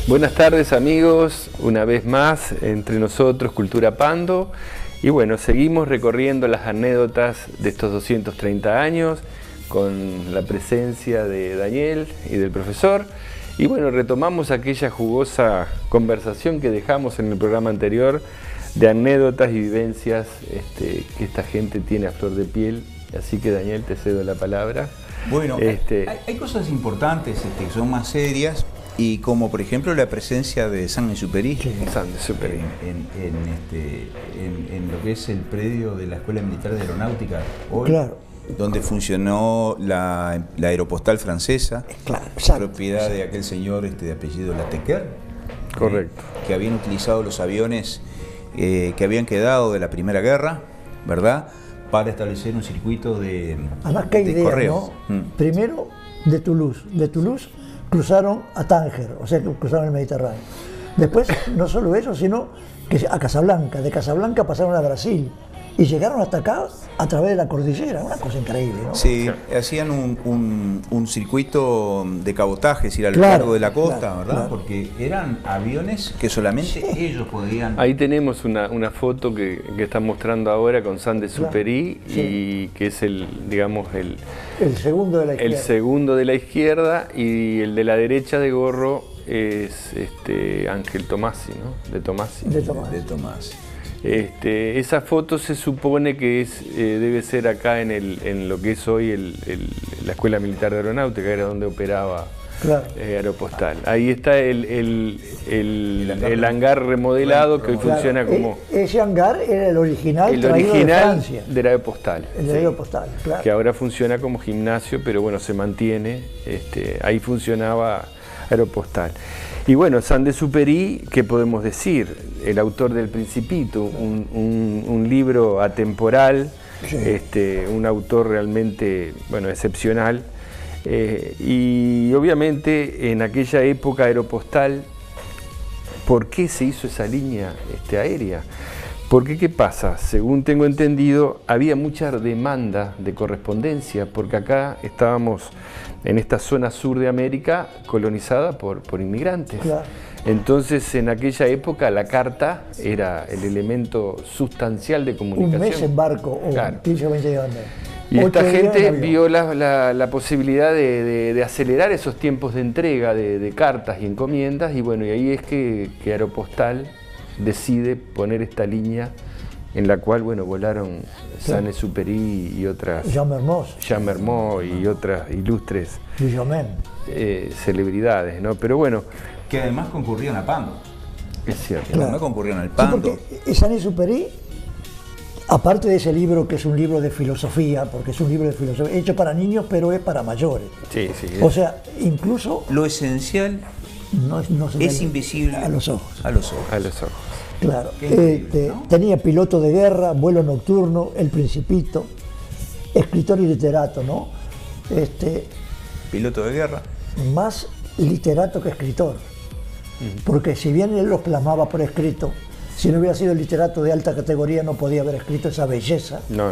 Buenas tardes amigos, una vez más entre nosotros Cultura Pando y bueno, seguimos recorriendo las anécdotas de estos 230 años con la presencia de Daniel y del profesor y bueno, retomamos aquella jugosa conversación que dejamos en el programa anterior de anécdotas y vivencias que esta gente tiene a flor de piel, así que Daniel te cedo la palabra. Bueno, hay cosas importantes que son más serias. Y como por ejemplo la presencia de Saint-Exupéry en lo que es el predio de la Escuela Militar de Aeronáutica hoy, claro, donde funcionó la aeropostal francesa, claro, propiedad de aquel señor de apellido Latecoeur, correcto, que habían utilizado los aviones que habían quedado de la Primera Guerra, ¿verdad?, para establecer un circuito de correo. ¿No? Primero de Toulouse cruzaron a Tánger, o sea que cruzaron el Mediterráneo. Después, no solo eso, sino que a Casablanca, de Casablanca pasaron a Brasil y llegaron hasta acá a través de la cordillera, una cosa increíble, ¿no? Sí, hacían un circuito de cabotaje, es decir, a lo largo de la costa, ¿verdad? Claro. Porque eran aviones que solamente ellos podían... Ahí tenemos una foto que están mostrando ahora con Saint-Exupéry, y que es el segundo de la izquierda. El segundo de la izquierda, y el de la derecha de gorro es Ángel Tomassi, ¿no? De Tomassi. De Tomassi. Esa foto se supone que debe ser acá en lo que es hoy la Escuela Militar de Aeronáutica, era donde operaba, claro, Aeropostal. Ahí está el hangar remodelado, que hoy funciona como... Ese hangar era el original de Francia. Del Aeropostal. El Aeropostal, claro. Que ahora funciona como gimnasio, pero bueno, se mantiene. Ahí funcionaba Aeropostal. Y bueno, Saint-Exupéry, ¿qué podemos decir? El autor del Principito, un libro atemporal, sí, un autor realmente, bueno, excepcional. Y obviamente en aquella época Aeropostal, ¿por qué se hizo esa línea aérea? Porque, ¿qué pasa? Según tengo entendido, había mucha demanda de correspondencia, porque acá estábamos en esta zona sur de América colonizada por inmigrantes. Claro. Entonces, en aquella época, la carta era el elemento sustancial de comunicación. Un mes en barco, o claro, 15 o 20 días. Y esta gente vio la posibilidad de acelerar esos tiempos de entrega de cartas y encomiendas, y bueno, y ahí es que Aeropostal decide poner esta línea en la cual, bueno, volaron Saint-Exupéry y otras... Jean Mermoz y otras ilustres celebridades, ¿no? Pero bueno... Que además concurrían a Pando. Es cierto. Que además concurrían al Pando. Sí, porque Saint-Exupéry, aparte de ese libro, que es un libro de filosofía, porque es un libro de filosofía hecho para niños, pero es para mayores. Sí, sí. O sea, incluso... Lo esencial no es invisible a los ojos. A los ojos. A los ojos. Claro. ¿No? Tenía piloto de guerra, vuelo nocturno, El Principito, escritor y literato, ¿no? Piloto de guerra. Más literato que escritor. Porque si bien él los plasmaba por escrito, si no hubiera sido literato de alta categoría no podía haber escrito esa belleza. No.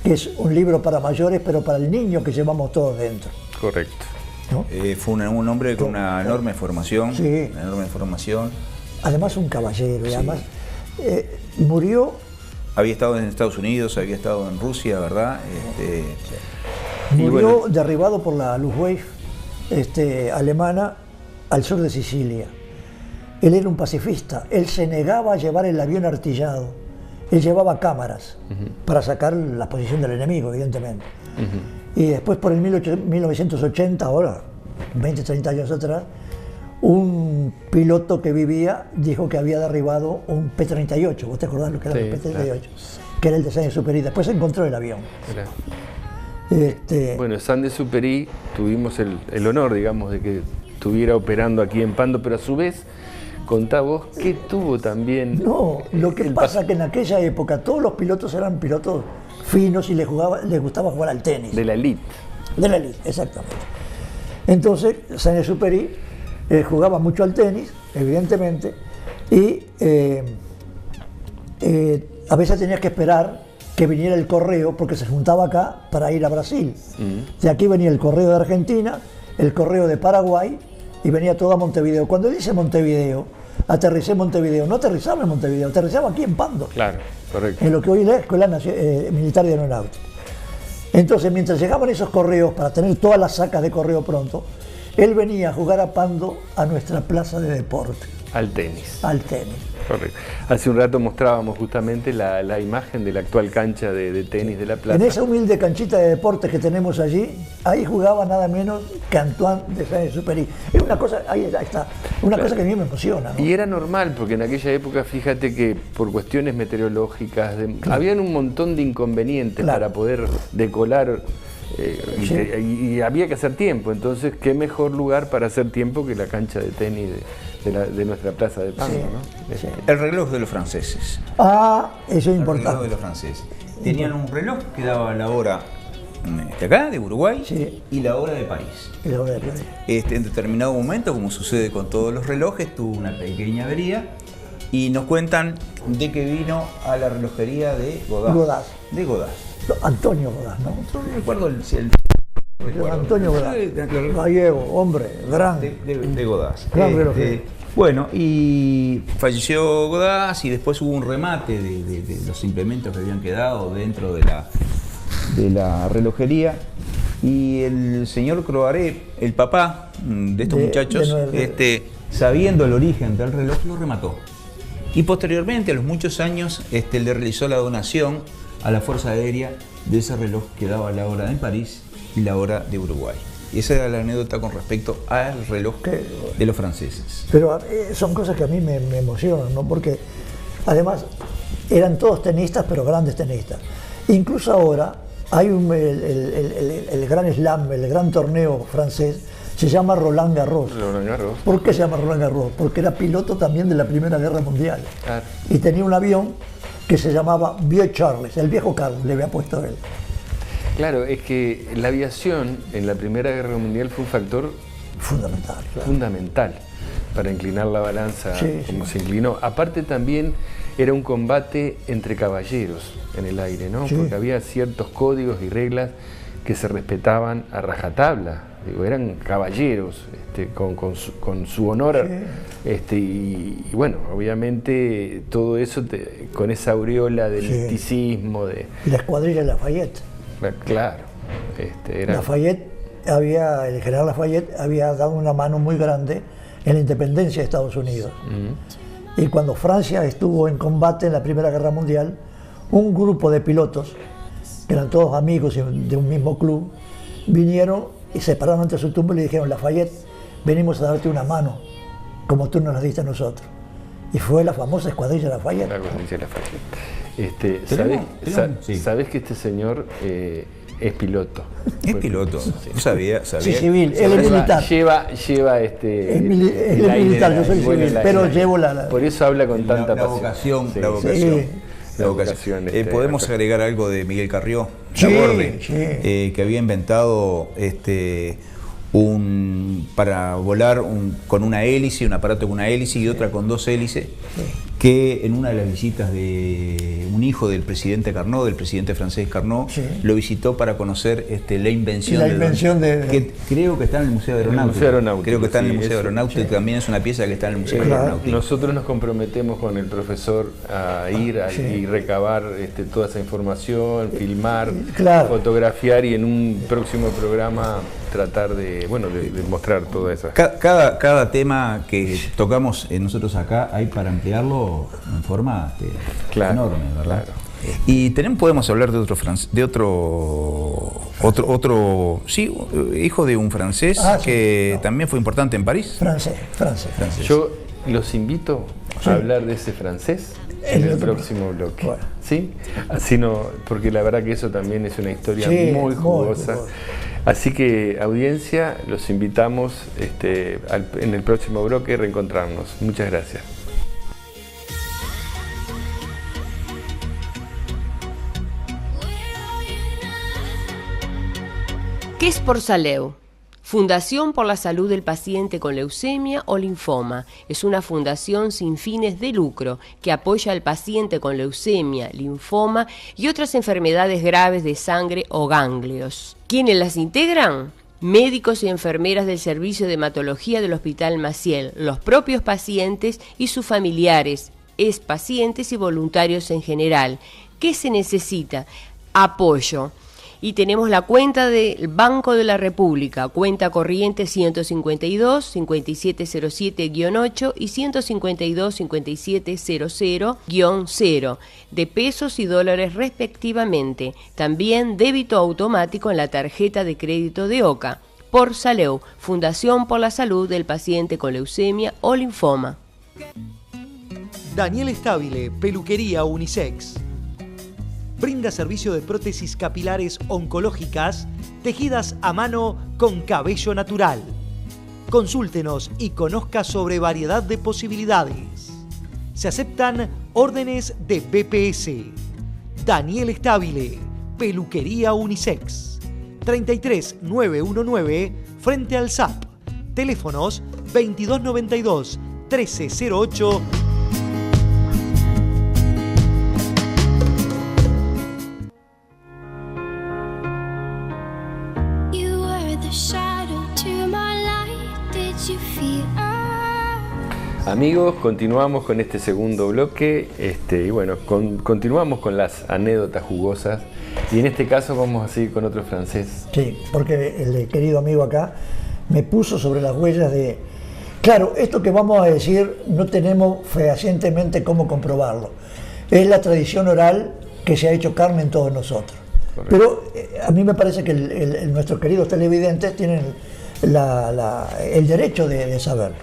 Que es un libro para mayores, pero para el niño que llevamos todos dentro. Correcto. ¿No? Fue un hombre con una enorme formación. Sí. Una enorme formación. Además un caballero, y además murió... Había estado en Estados Unidos, había estado en Rusia, ¿verdad? Murió derribado por la Luftwaffe alemana al sur de Sicilia. Él era un pacifista, él se negaba a llevar el avión artillado, él llevaba cámaras para sacar la posición del enemigo, evidentemente. Y después, por el 1980, ahora, 20, 30 años atrás, un piloto que vivía dijo que había derribado un P-38, ¿vos te acordás lo que era el P-38? Claro. Que era el de Saint-Exupéry, después se encontró el avión. Claro. Bueno, Saint-Exupéry tuvimos el honor, digamos, de que estuviera operando aquí en Pando, pero a su vez, contá vos, ¿qué tuvo también? No, lo que pasa es que en aquella época todos los pilotos eran pilotos finos y les gustaba jugar al tenis. De la elite. De la elite, exactamente. Entonces, Saint-Exupéry jugaba mucho al tenis, evidentemente, y a veces tenías que esperar que viniera el correo, porque se juntaba acá para ir a Brasil. De aquí venía el correo de Argentina, el correo de Paraguay y venía todo a Montevideo. Cuando dice Montevideo, aterricé en Montevideo, no aterrizaba en Montevideo, aterrizaba aquí en Pando. Claro, correcto. En lo que hoy es la Escuela Militar de Aeronáutica. Entonces, mientras llegaban esos correos, para tener todas las sacas de correo pronto, él venía a jugar a Pando a nuestra plaza de deporte. Al tenis. Al tenis. Correcto. Hace un rato mostrábamos justamente la imagen de la actual cancha de tenis de la plaza. En esa humilde canchita de deportes que tenemos allí, ahí jugaba nada menos que Antoine de Saint-Exupéry. Es una cosa, ahí está, una cosa que a mí me emociona, ¿no? Y era normal, porque en aquella época, fíjate que por cuestiones meteorológicas, habían un montón de inconvenientes para poder decolar. Y había que hacer tiempo, entonces qué mejor lugar para hacer tiempo que la cancha de tenis de nuestra plaza de Pando, ¿no? Sí. El reloj de los franceses. Ah, eso es importante. El reloj de los franceses. Tenían un reloj que daba la hora de acá, de Uruguay, y la hora de París. Y la hora de París. En determinado momento, como sucede con todos los relojes, tuvo una pequeña avería y nos cuentan de que vino a la relojería de Godaz. De Godaz. Antonio Godaz, ¿no? No recuerdo el Antonio Godaz. Gallego, hombre, gran. De Godaz. Gran relojero. Bueno, y falleció Godaz y después hubo un remate de los implementos que habían quedado dentro de la relojería. Y el señor Croaré, el papá de estos muchachos, sabiendo el origen del reloj, lo remató. Y posteriormente, a los muchos años, le realizó la donación a la Fuerza Aérea de ese reloj que daba la hora en París y la hora de Uruguay. Y esa era la anécdota con respecto al reloj de los franceses. Pero son cosas que a mí me emocionan, ¿no? Porque además eran todos tenistas, pero grandes tenistas. Incluso ahora hay el gran slam, el gran torneo francés, se llama Roland Garros. Roland Garros. ¿Por qué se llama Roland Garros? Porque era piloto también de la Primera Guerra Mundial. Claro. Y tenía un avión que se llamaba Vieux Charles, el viejo Carlos, le había puesto él. Claro, es que la aviación en la Primera Guerra Mundial fue un factor fundamental para inclinar la balanza como se inclinó. Aparte también era un combate entre caballeros en el aire, ¿no? Porque había ciertos códigos y reglas que se respetaban a rajatabla. Digo, eran caballeros con su honor. Y bueno, obviamente todo eso con esa aureola del misticismo. Y la escuadrilla de Lafayette. Claro. Lafayette el general Lafayette había dado una mano muy grande en la independencia de Estados Unidos. Y cuando Francia estuvo en combate en la Primera Guerra Mundial, un grupo de pilotos, que eran todos amigos de un mismo club, vinieron y se pararon ante su tumba y le dijeron: Lafayette, venimos a darte una mano, como tú nos la diste a nosotros. Y fue la famosa escuadrilla Lafayette. La escuadrilla Lafayette. ¿Sabes que este señor es piloto? Es piloto, sabía. Sí, civil, él es militar. Lleva él es militar, yo soy civil, pero llevo por eso habla con tanta pasión. La vocación. Podemos agregar algo de Miguel Carrió, que había inventado para volar con una hélice, un aparato con una hélice y otra con dos hélices, que en una de las visitas de un hijo del presidente Carnot, del presidente francés Carnot, lo visitó para conocer la invención que creo que está en el Museo de Aeronáutica. Creo que está en el Museo de Aeronáutica y también es una pieza que está en el Museo de Aeronáutica. Nosotros nos comprometemos con el profesor a ir y recabar toda esa información, filmar, fotografiar y en un próximo programa tratar de mostrar toda esa. Cada tema que tocamos nosotros acá hay para ampliarlo en forma enorme, ¿verdad? Claro. Y podemos hablar de otro hijo de un francés también fue importante en París. Francés. Yo los invito a hablar de ese francés en el próximo bloque. Bueno. ¿Sí? Así no, porque la verdad que eso también es una historia muy jugosa. Así que, audiencia, los invitamos en el próximo bloque a reencontrarnos. Muchas gracias. ¿Qué es Porsaleu? Fundación por la Salud del Paciente con Leucemia o Linfoma. Es una fundación sin fines de lucro que apoya al paciente con leucemia, linfoma y otras enfermedades graves de sangre o ganglios. ¿Quiénes las integran? médicos y enfermeras del servicio de hematología del Hospital Maciel, los propios pacientes y sus familiares, pacientes y voluntarios en general. ¿Qué se necesita? Apoyo. Y tenemos la cuenta del Banco de la República, cuenta corriente 152-5707-8 y 152-5700-0, de pesos y dólares respectivamente. También débito automático en la tarjeta de crédito de OCA. Por Saleu, Fundación por la Salud del Paciente con Leucemia o Linfoma. Daniel Stabile, Peluquería Unisex. Brinda servicio de prótesis capilares oncológicas tejidas a mano con cabello natural. Consúltenos y conozca sobre variedad de posibilidades. Se aceptan órdenes de BPS. Daniel Stabile, Peluquería Unisex. 33919 frente al SAP. Teléfonos 2292 1308. Amigos, continuamos con este segundo bloque y bueno, continuamos con las anécdotas jugosas y en este caso vamos a seguir con otro francés. Sí, porque el querido amigo acá me puso sobre las huellas de... Claro, esto que vamos a decir no tenemos fehacientemente cómo comprobarlo. Es la tradición oral que se ha hecho carne en todos nosotros. Correcto. Pero a mí me parece que nuestros queridos televidentes tienen el derecho de saberlo.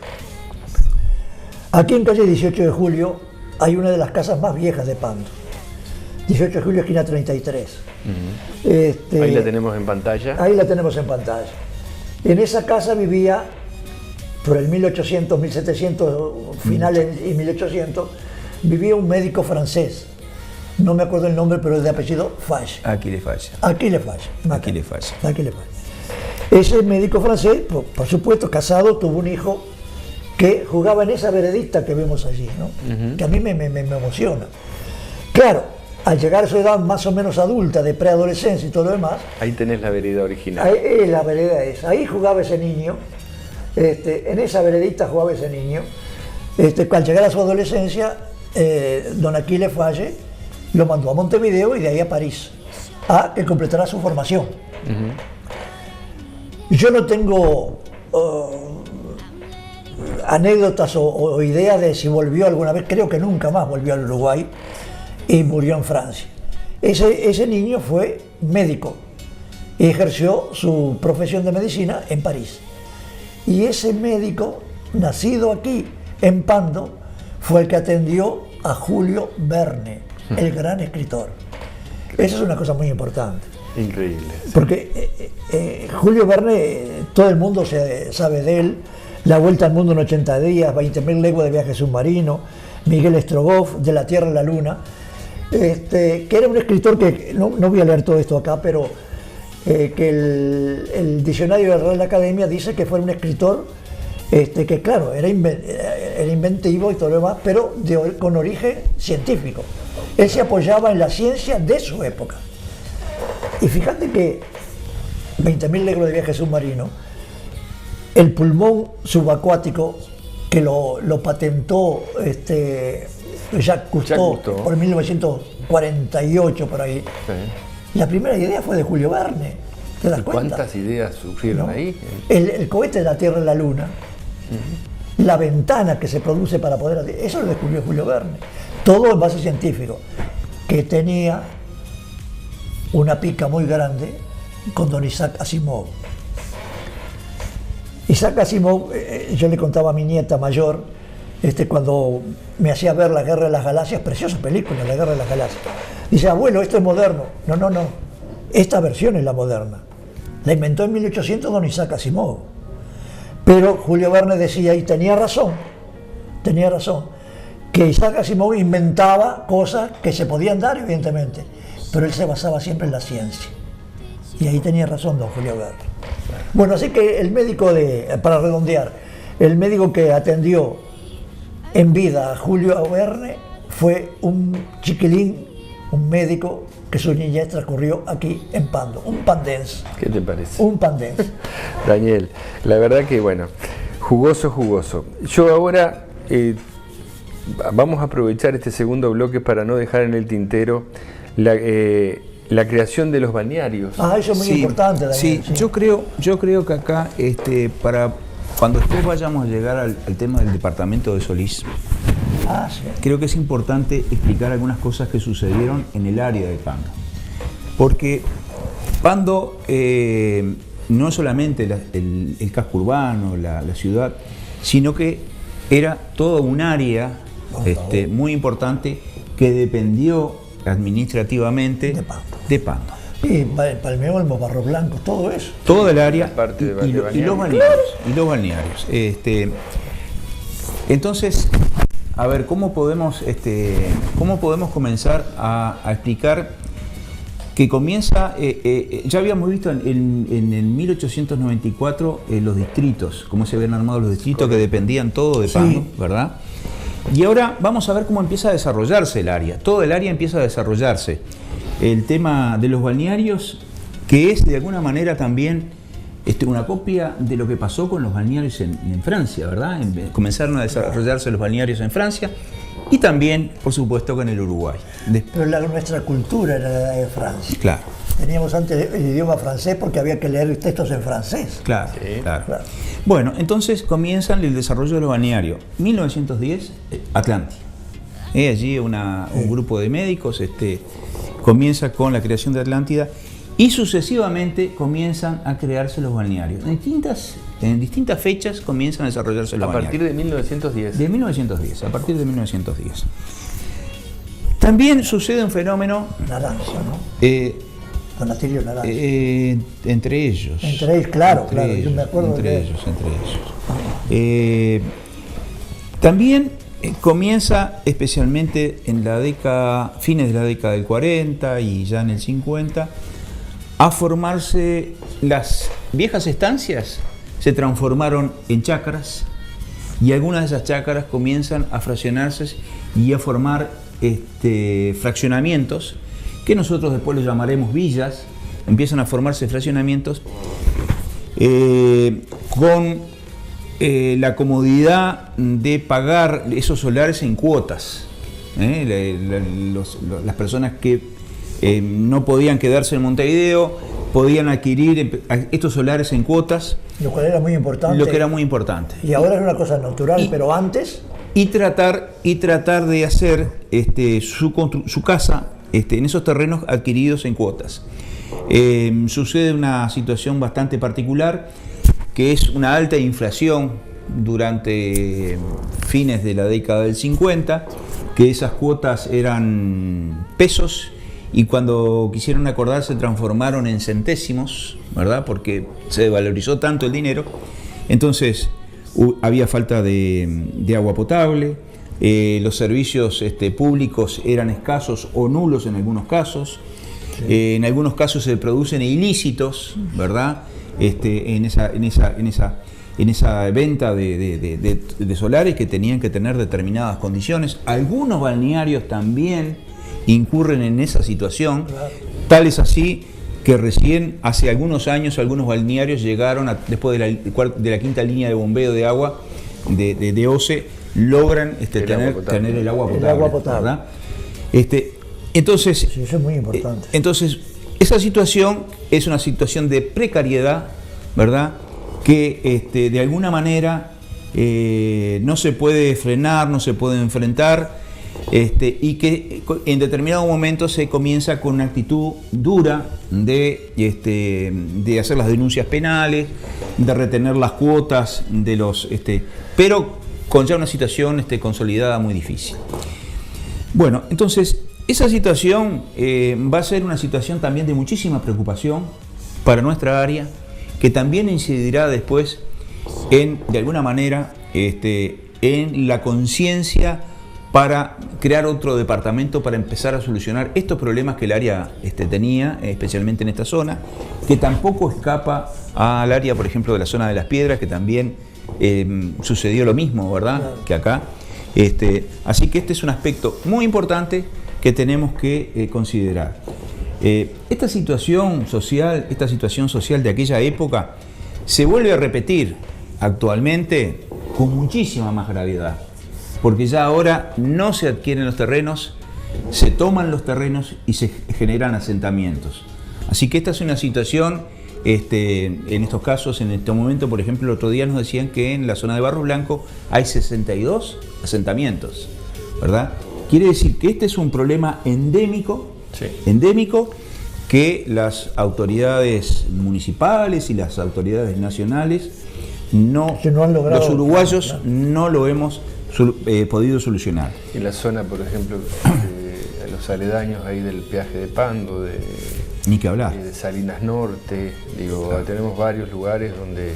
Aquí en calle 18 de Julio hay una de las casas más viejas de Pando. 18 de Julio, esquina 33. Uh-huh. Ahí la tenemos en pantalla. Ahí la tenemos en pantalla. En esa casa vivía, por el 1800, 1700, finales y 1800, vivía un médico francés. No me acuerdo el nombre, pero es de apellido Faye. Aquile Faye. Aquile Faye. Aquile Faye. Aquile Faye. Ese médico francés, por supuesto, casado, tuvo un hijo que jugaba en esa veredita que vemos allí, ¿no? Uh-huh. Que a mí me emociona. Claro, al llegar a su edad más o menos adulta, de preadolescencia y todo lo demás... Ahí tenés la vereda original. Ahí, la vereda esa. Ahí jugaba ese niño, en esa veredita jugaba ese niño. Al llegar a su adolescencia, don Aquile Faye lo mandó a Montevideo y de ahí a París, a que completara su formación. Uh-huh. Yo no tengo... anécdotas o ideas de si volvió alguna vez, creo que nunca más volvió al Uruguay y murió en Francia. Ese niño fue médico y ejerció su profesión de medicina en París. Y ese médico, nacido aquí en Pando, fue el que atendió a Julio Verne, el gran escritor. Esa es una cosa muy importante. Increíble. Sí. Porque Julio Verne, todo el mundo sabe de él. La vuelta al mundo en 80 días, 20.000 leguas de viaje submarino, Miguel Strogoff, De la Tierra a la Luna, que era un escritor que, no voy a leer todo esto acá, pero que el diccionario de la Real Academia dice que fue un escritor que claro, era inventivo y todo lo demás, pero con origen científico. Él se apoyaba en la ciencia de su época. Y fíjate que 20.000 leguas de viaje submarino, el pulmón subacuático que lo patentó Jacques Cousteau por 1948 por ahí. Sí. La primera idea fue de Julio Verne. ¿Te das cuenta? ¿Cuántas ideas surgieron ahí? El cohete de la Tierra y la Luna, uh-huh. La ventana que se produce para poder... Eso lo descubrió Julio Verne. Todo en base científico. Que tenía una pica muy grande con don Isaac Asimov. Isaac Asimov, yo le contaba a mi nieta mayor, cuando me hacía ver La Guerra de las Galaxias, preciosa película, La Guerra de las Galaxias. Dice, abuelo, esto es moderno. No, esta versión es la moderna. La inventó en 1800 don Isaac Asimov. Pero Julio Verne decía, y tenía razón, que Isaac Asimov inventaba cosas que se podían dar, evidentemente, pero él se basaba siempre en la ciencia. Y ahí tenía razón don Julio Verne. Bueno, así que el médico para redondear, el médico que atendió en vida a Julio Verne fue un chiquilín, un médico que su niñez transcurrió aquí en Pando, un pandense. ¿Qué te parece? Un pandense. Daniel, la verdad que bueno, jugoso. Yo ahora vamos a aprovechar este segundo bloque para no dejar en el tintero la creación de los balnearios. Eso es muy importante, Daniel. Sí. Yo creo que acá, para cuando después vayamos a llegar al tema del departamento de Solís, sí. Creo que es importante explicar algunas cosas que sucedieron en el área de Pando. Porque Pando no es solamente el casco urbano, la ciudad, sino que era toda un área muy importante que dependió administrativamente de Pando. Y Palmeolmo, Barro Blanco, todo eso. Todo el área y los balnearios. Entonces, a ver, ¿cómo podemos comenzar a explicar que comienza? Ya habíamos visto en el 1894 los distritos, cómo se habían armado los distritos que dependían todo de Pando, ¿verdad? Y ahora vamos a ver cómo empieza a desarrollarse el área. Todo el área empieza a desarrollarse. El tema de los balnearios, que es de alguna manera también una copia de lo que pasó con los balnearios en Francia, ¿verdad? Comenzaron a desarrollarse los balnearios en Francia y también, por supuesto, con el Uruguay. Pero nuestra cultura era la de Francia. Claro. Teníamos antes el idioma francés porque había que leer textos en francés. Claro. Bueno, entonces comienzan el desarrollo de los balnearios. 1910, Atlántida. Allí un grupo de médicos comienza con la creación de Atlántida y sucesivamente comienzan a crearse los balnearios. En distintas fechas comienzan a desarrollarse los balnearios. A partir de 1910. De 1910, a partir de 1910. También sucede un fenómeno... Naranjo, ¿no? Con Atilio Naranjo. Entre ellos. Entre ellos, claro. Yo me acuerdo entre ellos. También comienza, especialmente en fines de la década del 40 y ya en el 50, a formarse las viejas estancias, se transformaron en chacras y algunas de esas chacras comienzan a fraccionarse y a formar fraccionamientos que nosotros después los llamaremos villas. Empiezan a formarse fraccionamientos con la comodidad de pagar esos solares en cuotas. Las personas que no podían quedarse en Montevideo podían adquirir estos solares en cuotas. Lo cual era muy importante. Lo que era muy importante. Y ahora es una cosa natural, pero antes... Y tratar de hacer su casa en esos terrenos adquiridos en cuotas. Sucede una situación bastante particular, que es una alta inflación durante fines de la década del 50, que esas cuotas eran pesos y cuando quisieron acordar se transformaron en centésimos, ¿verdad? Porque se valorizó tanto el dinero. Entonces había falta de agua potable, los servicios públicos eran escasos o nulos en algunos casos. Sí. En algunos casos se producen ilícitos, ¿verdad? En esa venta de solares que tenían que tener determinadas condiciones. Algunos balnearios también incurren en esa situación, claro. Tal es así que recién hace algunos años algunos balnearios llegaron, después de la quinta línea de bombeo de agua de OCE, logran tener el agua potable. ¿Verdad? Entonces, sí, eso es muy importante. Entonces, esa situación es una situación de precariedad, ¿verdad? Que de alguna manera no se puede frenar, no se puede enfrentar, y que en determinado momento se comienza con una actitud dura de hacer las denuncias penales, de retener las cuotas de los, pero con ya una situación consolidada muy difícil. Bueno, entonces esa situación va a ser una situación también de muchísima preocupación para nuestra área, que también incidirá después de alguna manera, en la conciencia para crear otro departamento para empezar a solucionar estos problemas que el área tenía, especialmente en esta zona, que tampoco escapa al área, por ejemplo, de la zona de Las Piedras, que también sucedió lo mismo, ¿verdad?, que acá. Así que este es un aspecto muy importante que tenemos que considerar. Esta situación social de aquella época se vuelve a repetir actualmente con muchísima más gravedad, porque ya ahora no se adquieren los terrenos, se toman los terrenos y se generan asentamientos. Así que esta es una situación, en estos casos, en este momento, por ejemplo, el otro día nos decían que en la zona de Barro Blanco hay 62 asentamientos, ¿verdad? Quiere decir que este es un problema endémico, que las autoridades municipales y las autoridades nacionales los uruguayos no lo hemos podido solucionar. En la zona, por ejemplo, los aledaños ahí del peaje de Pando, ni que hablar, de Salinas Norte, claro. Tenemos varios lugares donde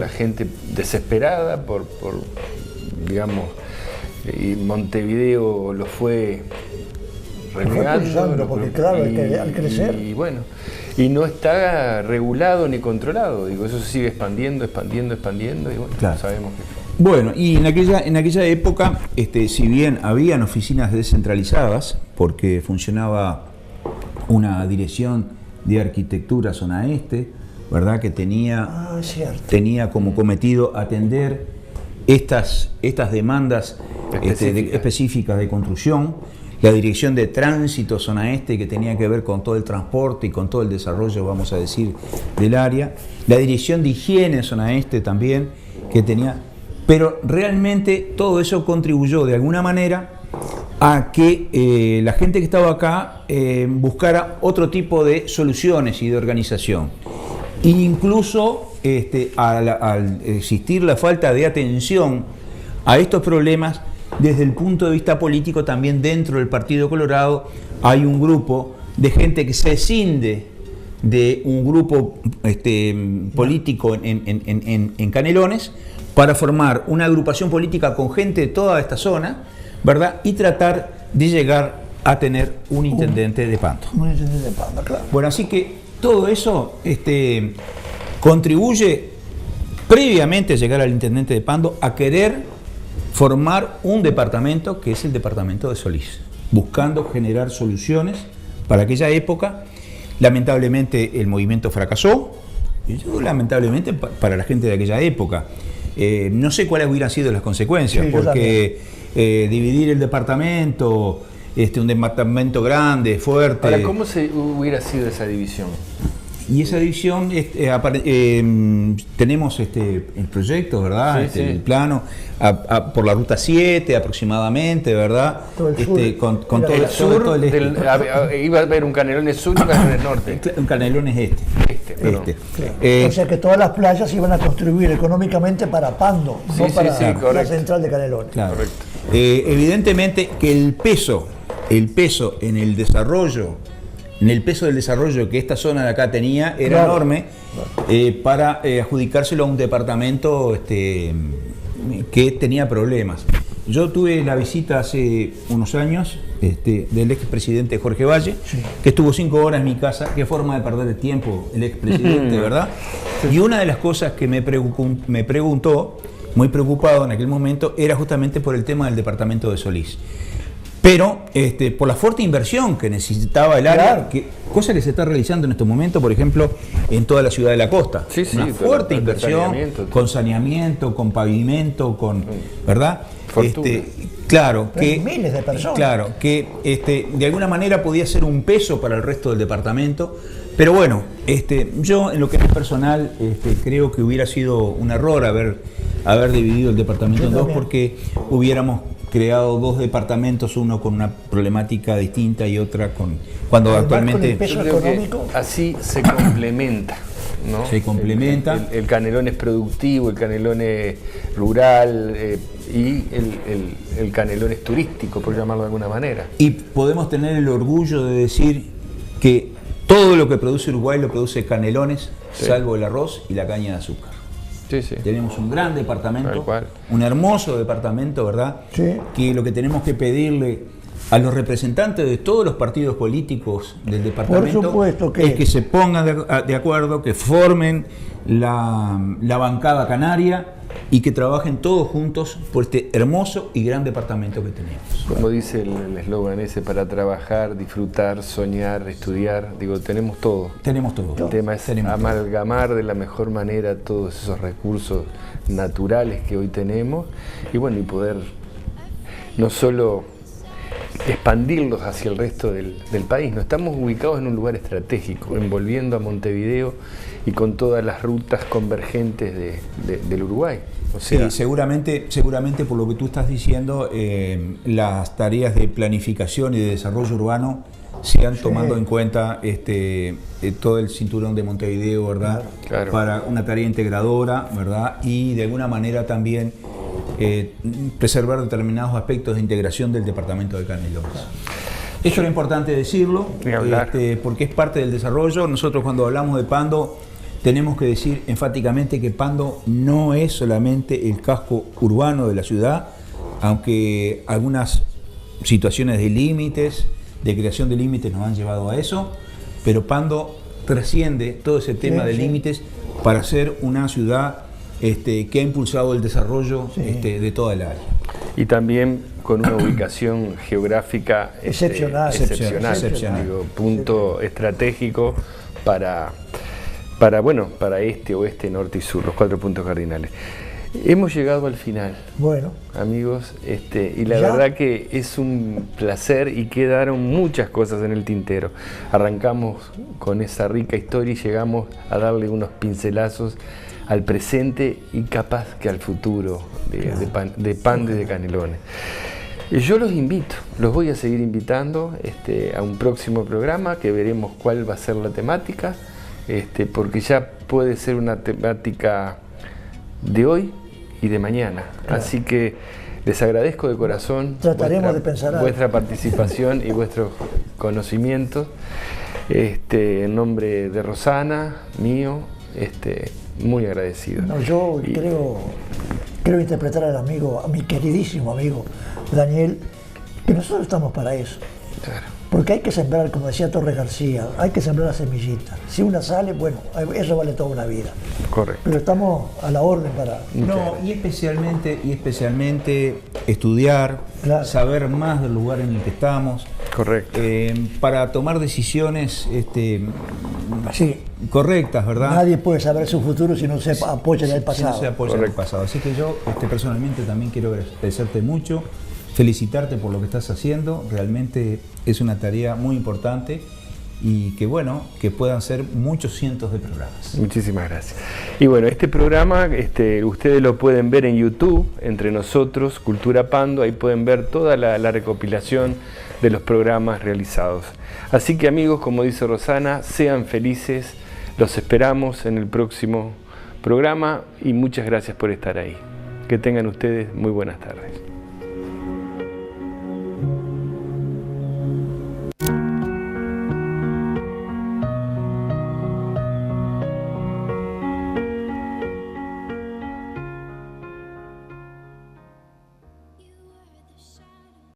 la gente desesperada por digamos, y Montevideo lo fue relegando, porque claro, al crecer. Y no está regulado ni controlado, eso se sigue expandiendo, y claro. Sabemos que... Bueno, y en aquella época, si bien habían oficinas descentralizadas, porque funcionaba una dirección de arquitectura zona este, ¿verdad?, que tenía como cometido atender estas demandas específicas de construcción, la dirección de tránsito zona este, que tenía que ver con todo el transporte y con todo el desarrollo, vamos a decir, del área, la dirección de higiene zona este también, que tenía, pero realmente todo eso contribuyó de alguna manera a que la gente que estaba acá buscara otro tipo de soluciones y de organización. Incluso al existir la falta de atención a estos problemas, desde el punto de vista político, también dentro del Partido Colorado hay un grupo de gente que se escinde de un grupo político en Canelones para formar una agrupación política con gente de toda esta zona, ¿verdad?, y tratar de llegar a tener un intendente de Pando. Un intendente de Pando, claro. Bueno, así que todo eso contribuye previamente a llegar al intendente de Pando a querer formar un departamento que es el departamento de Solís, buscando generar soluciones para aquella época. Lamentablemente el movimiento fracasó, y yo lamentablemente para la gente de aquella época. No sé cuáles hubieran sido las consecuencias, porque dividir el departamento, un departamento grande, fuerte... Ahora, ¿cómo hubiera sido esa división? Y esa división, tenemos el proyecto, ¿verdad? El plano, por la ruta 7 aproximadamente, ¿verdad? Todo el sur, con todo el sur. Todo el iba a haber un Canelones sur y un Canelones norte. Un Canelones Claro. O sea que todas las playas iban a contribuir económicamente para Pando, no para la central de Canelones. Claro. Correcto. Evidentemente que el peso en el desarrollo, el peso del desarrollo que esta zona de acá tenía era enorme, para adjudicárselo a un departamento que tenía problemas. Yo tuve la visita hace unos años del expresidente Jorge Valle, que estuvo 5 horas en mi casa. Qué forma de perder el tiempo el expresidente, ¿verdad? Y una de las cosas que me preguntó, muy preocupado en aquel momento, era justamente por el tema del departamento de Solís. Pero por la fuerte inversión que necesitaba el área, cosa que se está realizando en este momento, por ejemplo, en toda la ciudad de la costa. Una fuerte inversión, con saneamiento, con pavimento, ¿verdad? Claro, que miles de personas. Claro, que de alguna manera podía ser un peso para el resto del departamento. Pero bueno, yo en lo que es personal, creo que hubiera sido un error haber dividido el departamento en dos, porque hubiéramos creado dos departamentos, uno con una problemática distinta y otra cuando actualmente... El peso económico. Así se complementa, ¿no? Se complementa. El Canelón es productivo, el Canelón es rural y el Canelón es turístico, por llamarlo de alguna manera. Y podemos tener el orgullo de decir que todo lo que produce Uruguay lo produce Canelones, salvo el arroz y la caña de azúcar. Tenemos un gran departamento, un hermoso departamento, ¿verdad? Que lo que tenemos que pedirle a los representantes de todos los partidos políticos del departamento es que se pongan de acuerdo, que formen la bancada canaria y que trabajen todos juntos por este hermoso y gran departamento que tenemos. Como dice el eslogan ese, para trabajar, disfrutar, soñar, estudiar, digo, tenemos todo. Tenemos todo. El tema es amalgamar de la mejor manera todos esos recursos naturales que hoy tenemos y bueno, y poder no solo expandirlos hacia el resto del país. No estamos ubicados en un lugar estratégico, envolviendo a Montevideo y con todas las rutas convergentes del Uruguay. O sea, sí, seguramente por lo que tú estás diciendo, las tareas de planificación y de desarrollo urbano sigan tomando en cuenta todo el cinturón de Montevideo, ¿verdad? Claro. Para una tarea integradora, ¿verdad? Y de alguna manera también preservar determinados aspectos de integración del departamento de Canelones. Eso era importante decirlo, porque es parte del desarrollo. Nosotros cuando hablamos de Pando tenemos que decir enfáticamente que Pando no es solamente el casco urbano de la ciudad, aunque algunas situaciones de límites, de creación de límites nos han llevado a eso, pero Pando trasciende todo ese tema de límites para ser una ciudad que ha impulsado el desarrollo de toda el área. Y también con una ubicación geográfica excepcional. Digo, punto estratégico para este, oeste, norte y sur, los 4 puntos cardinales. Hemos llegado al final, bueno, amigos, y la verdad que es un placer y quedaron muchas cosas en el tintero. Arrancamos con esa rica historia y llegamos a darle unos pincelazos al presente y capaz que al futuro de Pan de Canelones. Yo los invito, los voy a seguir invitando a un próximo programa que veremos cuál va a ser la temática, porque ya puede ser una temática de hoy y de mañana. Claro. Así que les agradezco de corazón vuestra participación y vuestros conocimientos. En nombre de Rosana, mío, muy agradecido. No, yo creo interpretar al amigo, a mi queridísimo amigo Daniel, que nosotros estamos para eso. Claro. Porque hay que sembrar, como decía Torres García, hay que sembrar la semillita. Si una sale, bueno, eso vale toda una vida. Correcto. Pero estamos a la orden para... No, y especialmente estudiar, claro, saber más del lugar en el que estamos. Correcto. Para tomar decisiones correctas, ¿verdad? Nadie puede saber su futuro si no se apoya en el pasado. Si no se apoya en el pasado. Así que yo personalmente también quiero agradecerte mucho, felicitarte por lo que estás haciendo. Realmente es una tarea muy importante y que puedan ser muchos cientos de programas. Muchísimas gracias. Y bueno, este programa ustedes lo pueden ver en YouTube, Entre Nosotros, Cultura Pando, ahí pueden ver toda la recopilación de los programas realizados. Así que amigos, como dice Rosana, sean felices, los esperamos en el próximo programa y muchas gracias por estar ahí. Que tengan ustedes muy buenas tardes.